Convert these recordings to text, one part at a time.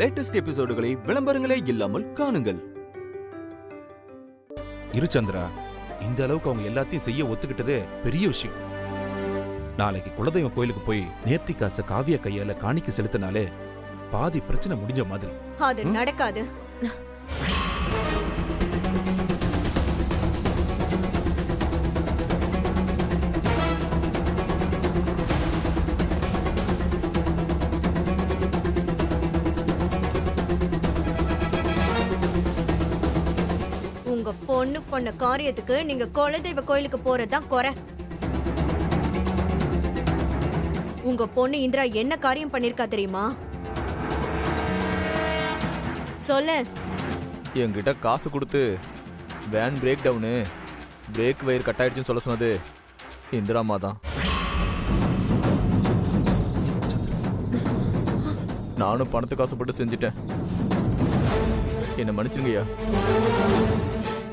Latest எபிசோடுகளை விளம்பரங்களே இல்லாமல் காணுங்கள். இருச்சந்திரா, இந்த அளவுக்கு அவங்க எல்லாத்தையும் செய்ய ஒத்துக்கிட்டதே பெரிய விஷயம். நாளைக்கு குலதெய்வ கோயிலுக்கு போய் நேர்த்தி காசை காவிய கையால காணிக்க செலுத்தினாலே பாதி பிரச்சனை முடிஞ்ச மாதிரி. அது நடக்காது. உங்க பொண்ணு பண்ண காரியத்துக்கு நீங்க குலதெய்வ கோயிலுக்கு போறதுதான் குறை. உங்க பொண்ணு இந்திரா என்ன காரியம் பண்ணிருக்கா தெரியுமா? சொல்லு. என்கிட்ட காசு கொடுத்து van break down, brake wire cut ஆயிடுச்சுன்னு சொல்ல சொன்னது இந்திராமா தான். நானும் பணத்துக்கு ஆசைப்பட்டு செஞ்சுட்டேன். என்ன மன்னிச்சுங்கய்யா.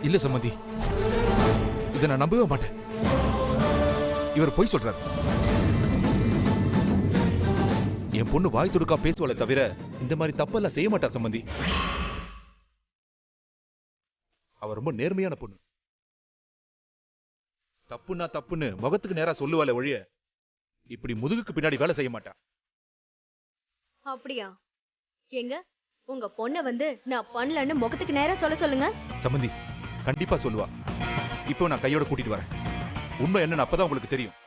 இல்ல சம்மதி, இதை நான் நம்பவே மாட்டேன். இவர் பொய் சொல்றாரு. என் பொண்ணு வாய் துடுக்கா பேசுவாளே தவிர இந்த மாதிரி தப்பெல்லாம் செய்ய மாட்டா சம்மந்தி. அவ ரொம்ப நேர்மையான பொண்ணு. தப்புன்னா தப்புன்னு முகத்துக்கு நேரா சொல்லுவாளே ஒழிய இப்படி முதுகுக்கு பின்னாடி வேலை செய்ய மாட்டா. அப்படியா? எங்க உங்க பொண்ண வந்து நான் பண்ணலன்னு முகத்துக்கு நேரா சொல்ல சொல்லுங்க. சம்மந்தி கண்டிப்பா சொல்லுவா. இப்போ நான் கையோட கூட்டிட்டு வரேன். உண்மை என்னன்னு அப்பதான் உங்களுக்கு தெரியும்.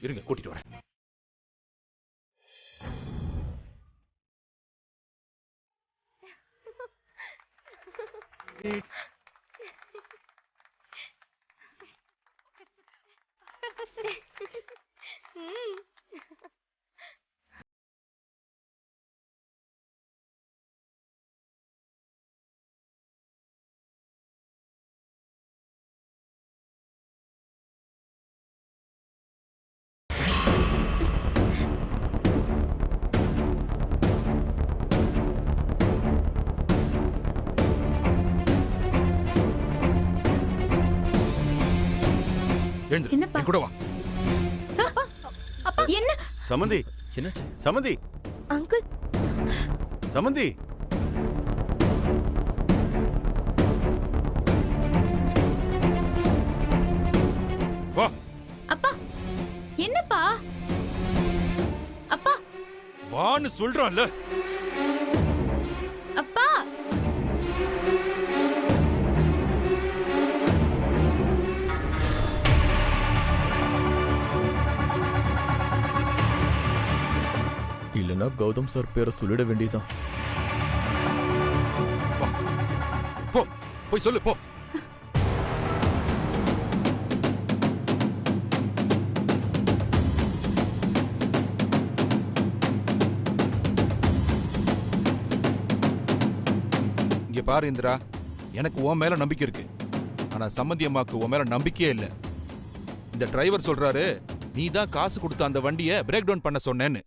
இருங்க, கூட்டிட்டு வரேன். கூட வா. அப்பா என்ன? சமந்தி, என்னாச்சு? சமந்தி அங்கிள், சமந்தி. வா. அப்பா என்னப்பா? அப்பா வான்னு சொல்றான்ல. அப்பா இல்லைன்னா கௌதம் சார் பேரை சொல்லிட வேண்டியதான். போ, போய் சொல்லு போ. இங்க பாரு இந்திரா, எனக்கு உன் மேல நம்பிக்கை இருக்கு. ஆனா சம்மந்தி அம்மாக்கு உன் மேல நம்பிக்கையே இல்ல. இந்த டிரைவர் சொல்றாரு நீ தான் காசு கொடுத்த அந்த வண்டியை பிரேக் டவுன் பண்ண சொன்னேன்னு.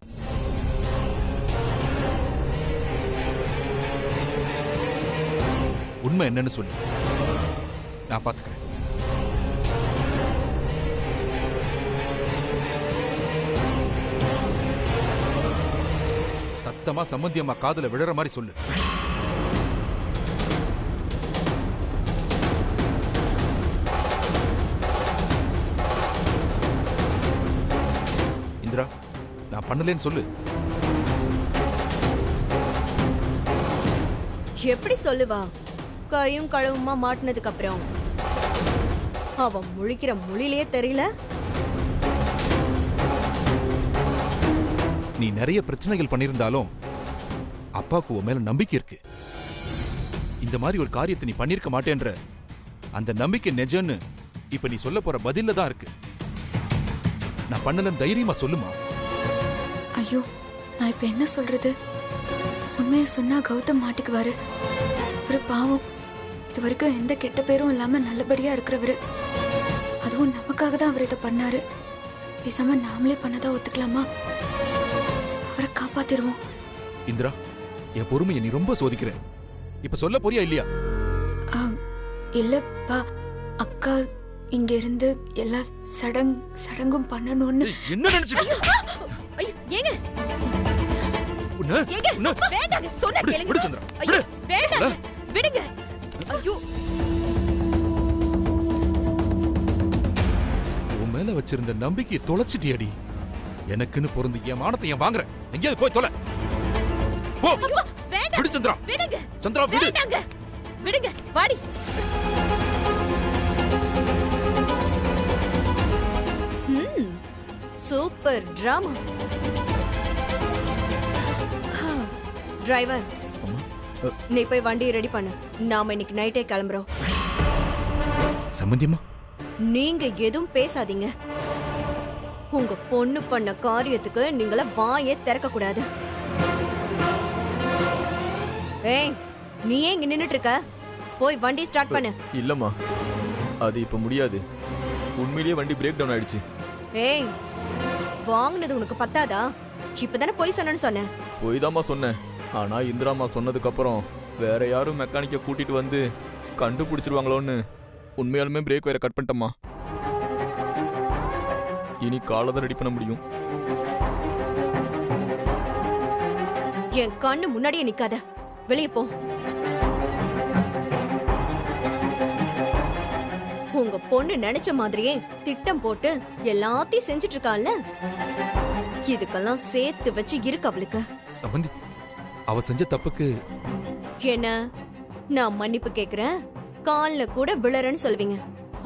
உண்மை என்னன்னு சொல்லு, நான் பாத்துக்கிறேன். சத்தமா சம்மந்தி அம்மா காதுல விழற மாதிரி சொல்லு. இந்திரா, நான் பண்ணலேன்னு சொல்லு. எப்படி சொல்லுவா? கையும் களவுமா மாட்டினதுக்கு அப்புறம் அவன் முழிக்கிற மொழியிலேயே தெரியல. நீ நிறைய பிரச்சனைகள் பண்ணிருந்தாலும் அப்பாவுக்கு உன் மேல நம்பிக்கை இருக்கு. இந்த மாதிரி ஒரு காரியத்தை நீ பண்ணிருக்க மாட்டேன்ற அந்த நம்பிக்கை நிஜம்னு இப்ப நீ சொல்ல போற பதில்ல தான் இருக்கு. நான் பண்ணலன்னு தைரியமா சொல்லுமா. ஐயோ, நான் இப்ப என்ன சொல்றது? உண்மையை சொன்னா கௌதம் மாட்டிக்குவாரு. ஒரு பாவம், இது வரைக்கும் எந்த கெட்ட பேரும் இல்லாம நல்லபடியா இருக்கிறவரு. அதுவும் நமக்காக தான் அவர் இதை பண்ணாரு. பேசாம நாமளே பண்ணதா ஒத்துக்கலாமா? அவரை காப்பாத்திடுவோம். இந்திரா, என் பொறுமையை நீ ரொம்ப சோதிக்கிற. இப்ப சொல்ல போறியா இல்லையா? இல்லப்பா, அக்கா இங்க இருந்து எல்லா சடங்கும் பண்ணணும்னு. என்ன நினைச்சு? உன்னை- ஏங்க, உன்னை- வேண்டாங்க, சொன்னா விடு, கேளுங்க. விடு சந்திரா, ஐயோ, விடு. வேண்டாங்க, விடுங்க. ஐயோ, உன் மேல வச்சிருந்த நம்பிக்கையை தொலைச்சிட்டியடி. எனக்குன்னு பொருந்து என் மானத்தை ஏன் வாங்குற? எங்கேயாவது போய் தொலை. போ. ஐயோ, வேண்டாங்க, விடு சந்திரா. விடுங்க. சந்திரா விடு. வேண்டாங்க, விடுங்க, வாடி. Super drama. டிரைவர், நீ போய் வண்டியை ரெடி பண்ணு. நாம இன்னைக்கு நைட்டே கிளம்புறோம். சம்பந்தியம்மா, நீங்க எதுவும் பேசாதீங்க. உங்க பொண்ணு பண்ண காரியத்துக்கு நீங்கள வாயே திறக்க கூடாது. ஏய், நீ ஏன் இங்க நின்னுட்டு இருக்க? போய் வண்டி ஸ்டார்ட் பண்ணு. இல்லம்மா, அது இப்ப முடியாது. உண்மையிலேயே வண்டி பிரேக் டவுன் ஆயிடுச்சு. ஏய், வாங்குனது உனக்கு பத்தாதா? இப்பதானே போய் சொன்னேன்னு சொன்னேன். போய் தாம்மா சொன்னேன். ஆனா இந்திராமா சொன்னதுக்கு அப்புறம் வேற யாரும் மெக்கானிக்க கூட்டிட்டு வந்து கண்டுபிடிச்சிருவாங்களோன்னு உண்மையாலுமே பிரேக் வேற கட் பண்ணிட்டம்மா. இனி காலை தான் ரெடி பண்ண முடியும். என் கண்ணு முன்னாடியே நிக்காத, வெளியே போ. உங்க பொண்ணு நினைச்ச மாதிரியே திட்டம் போட்டு எல்லாத்தையும் செஞ்சுட்டு இருக்கான்ல, இதுக்கெல்லாம் சேர்த்து வச்சு இருக்கு அவளுக்கு. சம்பந்தி, அவ செஞ்ச தப்புக்கு என்ன, நான் மன்னிப்பு கேக்குறேன், கால்ல கூட விழறன்னு சொல்வீங்க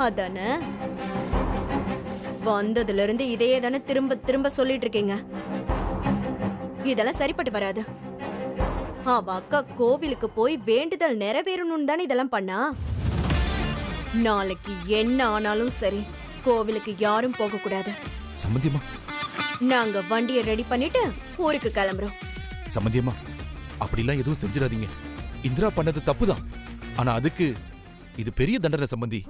அதானே? வந்ததுல இருந்து இதையே தானே திரும்ப திரும்ப சொல்லிட்டு இருக்கீங்க. இதெல்லாம் சரிப்பட்டு வராது. அவ அக்கா கோவிலுக்கு போய் வேண்டுதல் நிறைவேறணும்னு தானே இதெல்லாம் பண்ணா. நாளைக்கு என்ன ஆனாலும் சரி, கோவிலுக்கு யாரும் போக கூடாது. சம்பந்தியம்மா, நாங்க வண்டியை ரெடி பண்ணிட்டு ஊருக்கு கிளம்புறோம். சம்பந்தியம்மா, அப்படிலாம் எதுவும் செஞ்சிடாதீங்க. இந்திரா பண்ணது தப்புதான். ஆனா அதுக்கு இது பெரிய தண்டனை சம்பந்தி.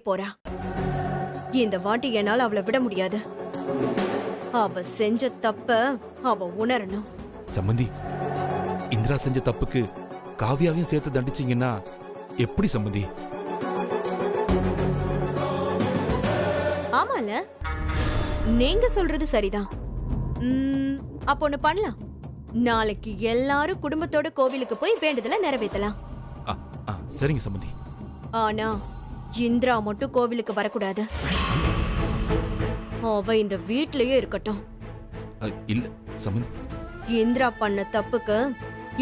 போறா. இந்த வாட்டி என்னால அவளை விட முடியாது. அவ செஞ்ச தப்ப அவ உணரணும். சம்பந்தி, இந்திரா செஞ்ச தப்புக்கு காவியாவையும் சேர்த்து தண்டிச்சீங்கன்னா எப்படி சம்பந்தி? ஆமால, நீங்க சொல்றது சரிதான். அப்ப ஒண்ணு பண்ணலாம். நாளைக்கு எல்லாரும் குடும்பத்தோட கோவிலுக்கு போய் வேண்டுதல நிறைவேற்றலாம். சரிங்க சம்பந்தி. ஆனா இந்திரா மட்டும் கோவிலுக்கு வரக்கூடாது. அவ இந்த வீட்லயே இருக்கட்டும். இல்ல சம்பந்தி, இந்திரா பண்ண தப்புக்கு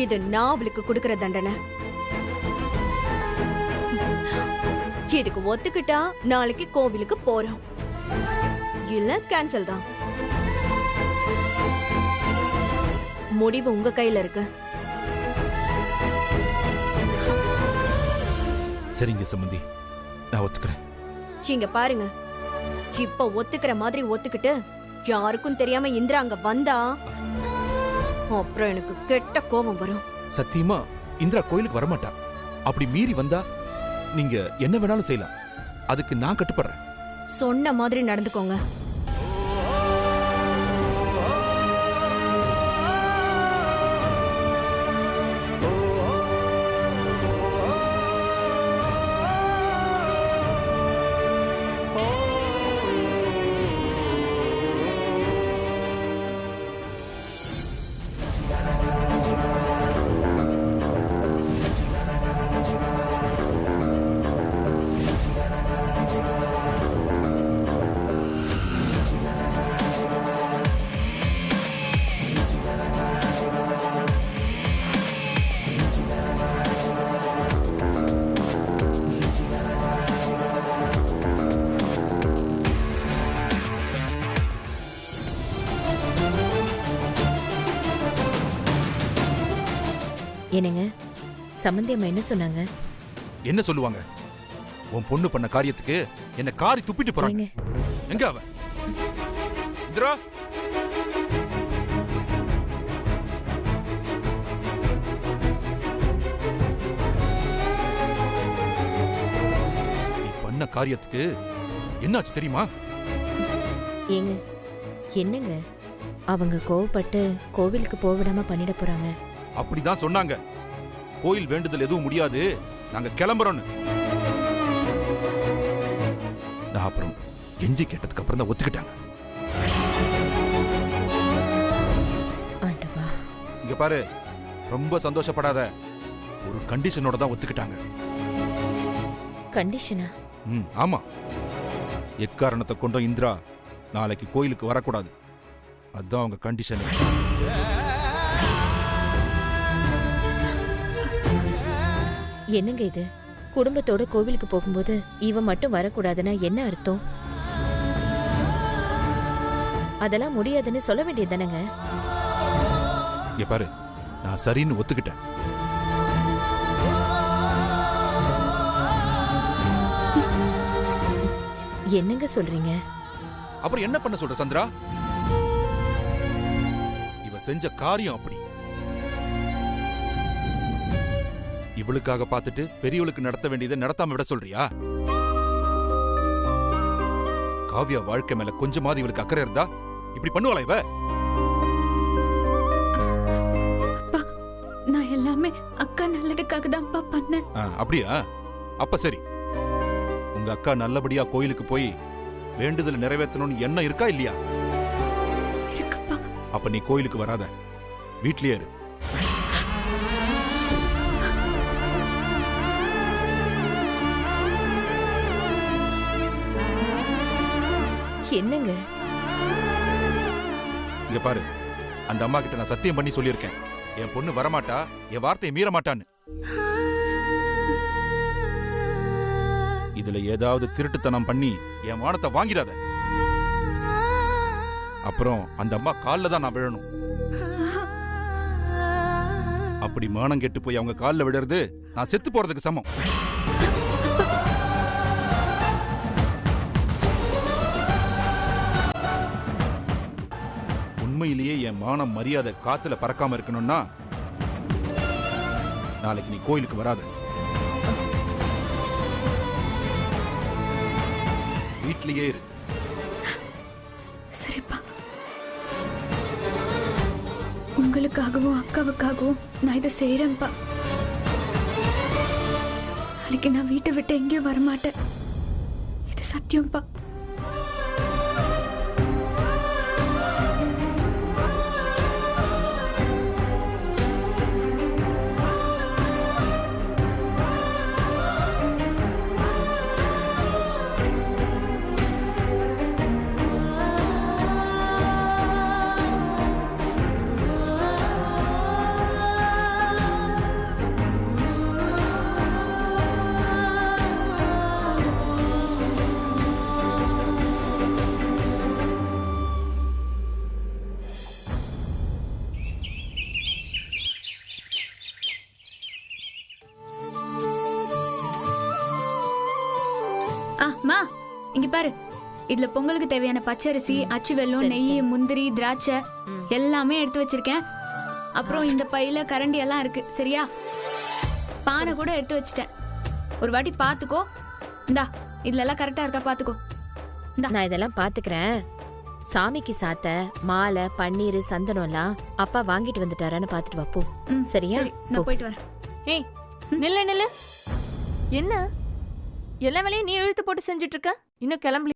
இது நான் அவளுக்கு கொடுக்கிற தண்டனை. இதுக்கு ஒத்துக்கிட்டா நாளைக்கு கோவிலுக்கு போறோம், இல்ல கேன்சல் தான். முடிவு உங்க கையில இருக்கு. சரிங்க சம்பந்தி, நான் ஒத்துக்கிறேன். இங்க பாருங்க, இப்ப ஒத்துக்கிற மாதிரி ஒத்துக்கிட்டு யாருக்கும் தெரியாம இந்திரா அங்க வந்தா அப்புறம் எனக்கு கெட்ட கோபம் வரும். சத்தியமா இந்திரா கோயிலுக்கு வரமாட்டா. அப்படி மீறி வந்தா நீங்க என்ன வேணாலும் செய்யலாம். அதுக்கு நான் கட்டுப்படுறேன். சொன்ன மாதிரி நடந்துக்கோங்க. என்னங்க, சம்பந்தி அம்மா என்ன சொன்னாங்க? என்ன சொல்லுவாங்க? உன் பொண்ணு பண்ண காரியத்துக்கு என்ன காரி துப்பிட்டு போறாங்க. எங்க அவ? இந்திரா, பண்ண காரியத்துக்கு என்னாச்சு தெரியுமா? ஏங்க என்னங்க அவங்க கோவப்பட்டு கோவிலுக்கு போவிடாம பண்ணிட போறாங்க. அப்படிதான் சொன்னாங்க. கோயில் வேண்டுதல் எதுவும் முடியாது, நாங்க கிளம்புறோம்னு. நான் அப்புறம் கெஞ்சி கேட்டதுக்கு அப்புறம் தான் ஒத்துக்கிட்டாங்க. ஆண்டவா, இங்க பாரு, ரொம்ப சந்தோஷப்படாத. ஒரு கண்டிஷனோட தான் ஒத்துக்கிட்டாங்க. கண்டிஷனா? ஆமா. எக்காரணத்தை கொண்டும் இந்திரா நாளைக்கு கோயிலுக்கு வரக்கூடாது. அதான் அவங்க கண்டிஷன். என்னங்க இது? குடும்பத்தோட கோவிலுக்கு போகும்போது இவன் மட்டும் வரக்கூடாதுன்னா என்ன அர்த்தம்? அதெல்லாம் முடியாதுன்னு சொல்ல வேண்டியதுதானங்க. இங்க பாரு, நான் சரின்னு ஒத்துக்கிட்டேன். என்னங்க சொல்றீங்க? அப்புறம் என்ன பண்ண சொல்ற சந்திரா? இவ செஞ்ச காரியம் அப்படி. இவளுக்காக பார்த்துட்டு பெரியவளுக்கு நடத்த வேண்டியதை நடத்தாம விட சொல்றியா? காவ்யா வாழ்க்கை மேல கொஞ்சமாவது இவளுக்கு அக்கறை இருந்தா இப்படி பண்ணுவாளா இவ? நான் எல்லாமே அக்கா நல்லதுக்காக தான்ப்பா பண்ணேன். அப்படியா? அப்ப சரி. உங்க அக்கா நல்லபடியா கோயிலுக்கு போய் வேண்டுதல் நிறைவேற்றணும்னு எண்ணம் இருக்கா இல்லையா? இருக்குப்பா. அப்ப நீ கோயிலுக்கு வராத, வீட்லயே இரு. என்னங்க? இங்க பாரு, அந்த அம்மா கிட்ட நான் சத்தியம் பண்ணி சொல்லியிருக்கேன், என் பொண்ணு வரமாட்டா, என் வார்த்தையை மீற மாட்டான்னு. இதுல ஏதாவது திருட்டுத்தனம் பண்ணி என் மானத்தை வாங்கிடாத. அப்புறம் அந்த அம்மா கால்ல தான் நான் விழணும். அப்படி மானம் கெட்டு போய் அவங்க கால்ல விடுறது நான் செத்து போறதுக்கு சமம். உண்மையிலேயே என் மானம் மரியாதை காத்துல பறக்காம இருக்கணும்னா நாளைக்கு நீ கோயிலுக்கு வராத, வீட்லயே இரு. சரிப்பா. உங்களுக்காகவும் அக்காவுக்காகவும் நான் இதை செய்யறேன்ப்பா. நாளைக்கு நான் வீட்டை விட்டு எங்கேயும் வரமாட்டேன். இது சத்தியம்ப்பா. மா, இங்க பாரு. இதுல பொங்கலுக்கு தேவையான பச்சரிசி, அச்சு வெல்லம், நெய், முந்திரி, திராட்சை எல்லாமே எடுத்து வச்சிருக்கேன். அப்புறம் இந்த பையில கரண்டி எல்லாம் இருக்கு. சரியா? பானை கூட எடுத்து வச்சிட்டேன். ஒரு வாட்டி பாத்துக்கோ. இந்தா, இதுல எல்லாம் கரெக்டா இருக்கா பாத்துக்கோ. நான் இதெல்லாம் பாத்துக்கிறேன். சாமிக்கு சாத்த மாலை, பன்னீர், சந்தனம் எல்லாம் அப்பா வாங்கிட்டு வந்துட்டாரான்னு பாத்துட்டு வா போ. சரியா? நான் போயிட்டு வரேன். ஏய், நில்லு நில்லு. என்ன எல்லா வேலையும் நீ இழுத்து போட்டு செஞ்சுட்டு இருக்க? இன்னும் கிளம்பல?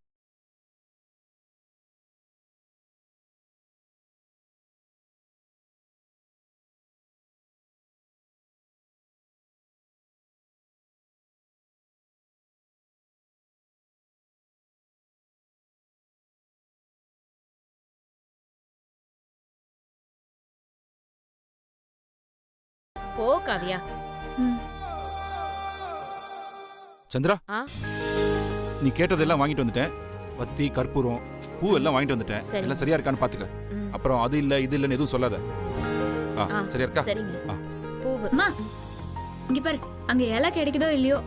போ காவியா. சந்திரா, ஆ? நீ கேட்டதெல்லாம் வாங்கிட்டு வந்துட்டேன். பத்தி, கற்பூரம், பூ எல்லாம் வாங்கிட்டு வந்துட்டேன். சரி. எல்லாம் சரியா இருக்கான்னு பாத்துக்க. அப்புறம் அது இல்ல இது இல்லன்னு எதுவும் சொல்லாத. சரியா இருக்கா? சரிங்க. பூவு. அம்மா, இங்க பாரு. அங்க இலை கிடைக்குதோ இல்லையோ,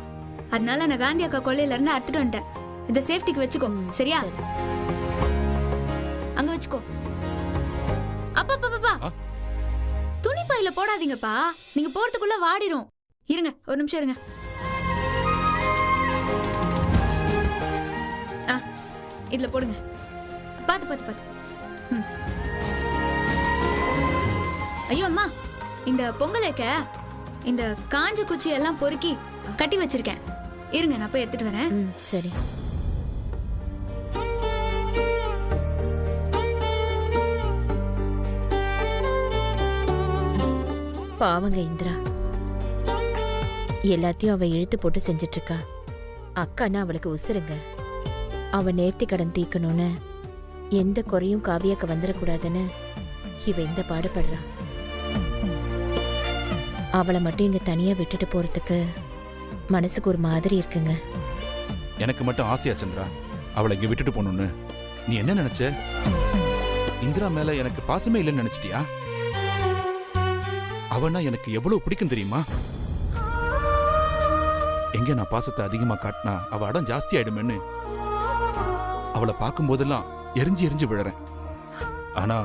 அதனால நான் காந்தி அக்கா கொள்ளையில இருந்து அறுத்துட்டு வந்துட்டேன். இத சேஃப்டிக்கு வச்சுக்கோ. சரியா? அங்க வச்சுக்கோ. அப்பா, துணி பையில போடாதீங்கப்பா. நீங்க போறதுக்குள்ள வாடிரும். இருங்க, ஒரு நிமிஷம் இருங்க. இதுல போடுங்க. பாத்து பாத்து பாத்து. ஐயோ அம்மா, இந்த பொங்கல் வைக்க இந்த காஞ்ச குச்சி எல்லாம் பொறுக்கி கட்டி வச்சிருக்கேன். இருங்க, நான் போய் எடுத்துட்டு வரேன். சரி. பாவங்க இந்திரா, எல்லாத்தையும் அவ இழுத்து போட்டு செஞ்சிட்டு இருக்கா. அக்கான்னா அவளுக்கு உசுருங்க. அவ நேர்த்தி கடன் தீக்கணும்னு எந்த குறையும் காவியாக்க வந்துடக்கூடாதுன்னு இவ இந்த பாடுபடுறா. அவளை மட்டும் இங்க தனியா விட்டுட்டு போறதுக்கு மனசுக்கு ஒரு மாதிரி இருக்குங்க. எனக்கு மட்டும் ஆசையா சந்திரா அவளை இங்க விட்டுட்டு போகணும்னு? நீ என்ன நினைச்ச? இந்திரா மேல எனக்கு பாசமே இல்லைன்னு நினைச்சிட்டியா? அவனா எனக்கு எவ்வளவு பிடிக்கும் தெரியுமா? எங்க நான் பாசத்தை அதிகமா காட்டினா அவ அடம் ஜாஸ்தி ஆயிடுமேன்னு அவளை பார்க்கும் போதெல்லாம் எரிஞ்சு எரிஞ்சு விழறேன். ஆனா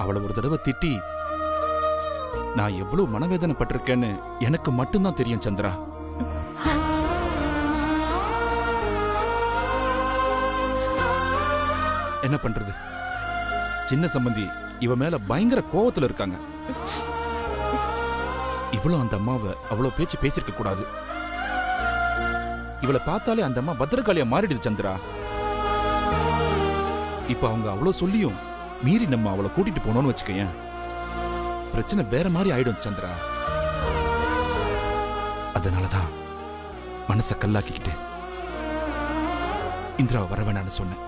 அவளை ஒரு தடவை திட்டி நான் எவ்வளவு மனவேதனை பட்டிருக்கேன்னு எனக்கு மட்டும்தான் தெரியும் சந்திரா. என்ன பண்றது? சின்ன சம்பந்தி இவ மேல பயங்கர கோவத்துல இருக்காங்க. இவ்வளவு அந்த அம்மாவை அவ்வளவு பேச்சு பேசிருக்க கூடாது. இவளை பார்த்தாலே அந்த அம்மா பத்திரகாளியா மாறிடுது சந்திரா. இப்ப அவங்க அவ்வளவு சொல்லியும் மீறி நம்ம அவளை கூட்டிட்டு போனோம்னு வச்சுக்கேன், பிரச்சனை வேற மாதிரி ஆயிடும் சந்திரா. அதனாலதான் மனச கல்லாக்கிக்கிட்டு இந்திரா வர வேணான்னு சொன்னேன்.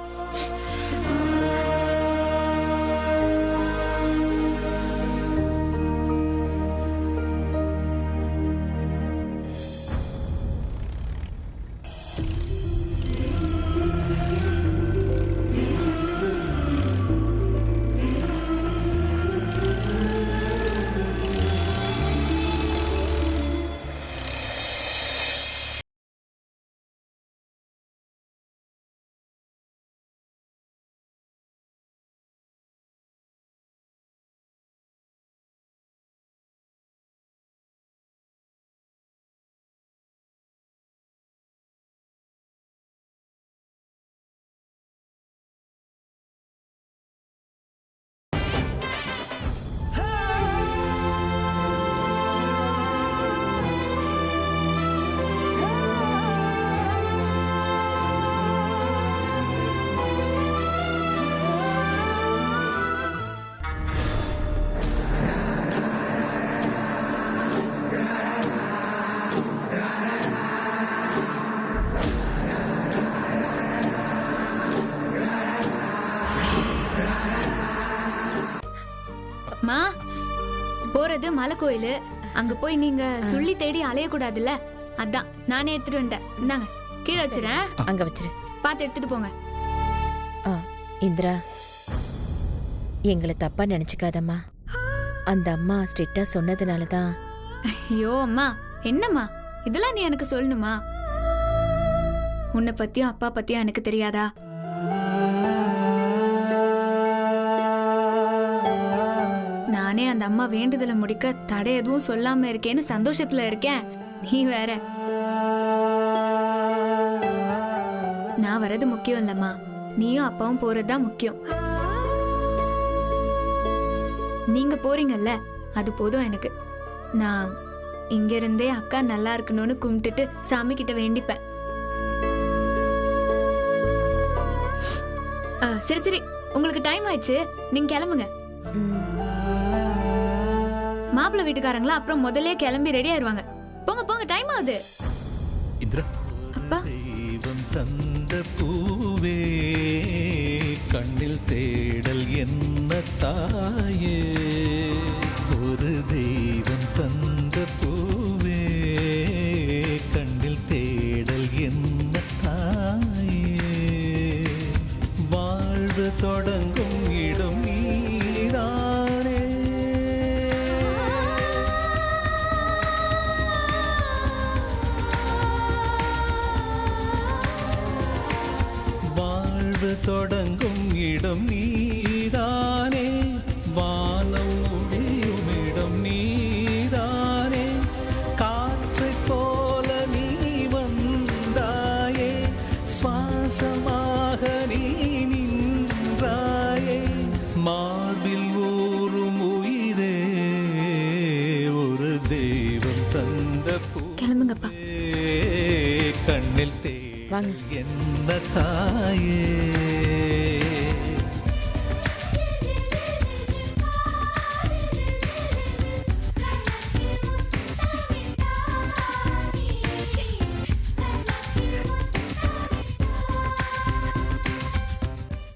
மா, போறது மலை கோயிலு. அங்க போய் நீங்க சொல்லி தேடி அலையக்கூடாதுல்ல, அதான் நானே எடுத்துட்டு வந்துட்டேன். இந்தாங்க, கீழே வச்சிரேன். அங்க வச்சிரு. பார்த்து எடுத்துட்டு போங்க. இந்திரா, எங்களை தப்பா நினைச்சுக்காதம்மா. அந்த அம்மா ஸ்ட்ரிக்டா சொன்னதுனாலதான். ஐயோ அம்மா, என்னம்மா இதெல்லாம் நீ எனக்கு சொல்லணுமா? உன்னை பத்தியும் அப்பா பத்தியும் எனக்கு தெரியாதா? நானே அந்த அம்மா வேண்டுதலை முடிக்க தடை எதுவும் சொல்லாம இருக்கேன்னு சந்தோஷத்துல இருக்கேன். நீ வேற. நான் வர்றது முக்கியம் இல்லம்மா, நீயும் அப்பாவும் போறதுதான் முக்கியம். நீங்க போறீங்கல்ல, அது போதும் எனக்கு. நான் இங்க இருந்தே அக்கா நல்லா இருக்கணும்னு கும்பிட்டுட்டு சாமி கிட்ட வேண்டிப்பேன். சரி சரி, உங்களுக்கு டைம் ஆயிடுச்சு, நீங்க கிளம்புங்க. மாப்பிள்ளை வீட்டுக்காரங்களா அப்புறம் முதல்ல கிளம்பி ரெடி ஆயிருவாங்க. போங்க போங்க, டைம் ஆகுது. இந்திரா, அப்பா, தெய்வம் தந்த பூவே, கண்ணில் தேடல் என்ன தாயே, ஒரு தெய்வம் தந்த பூவே, கண்ணில் தேடல் என்ன தாயே, வாழ்வு தொடங்கும் இடம் நீதானே, தொடங்கும் இடம் நீதானே, வானம் முடியும் இடம் நீதானே, காற்றைப் போல நீ வந்தாயே, சுவாசமாக மார்பில் ஊறும் உயிரே ஒரு தெய்வம் தந்த கிளம்புங்கப்பா. கண்ணில் வாங்க. என்ன தாயே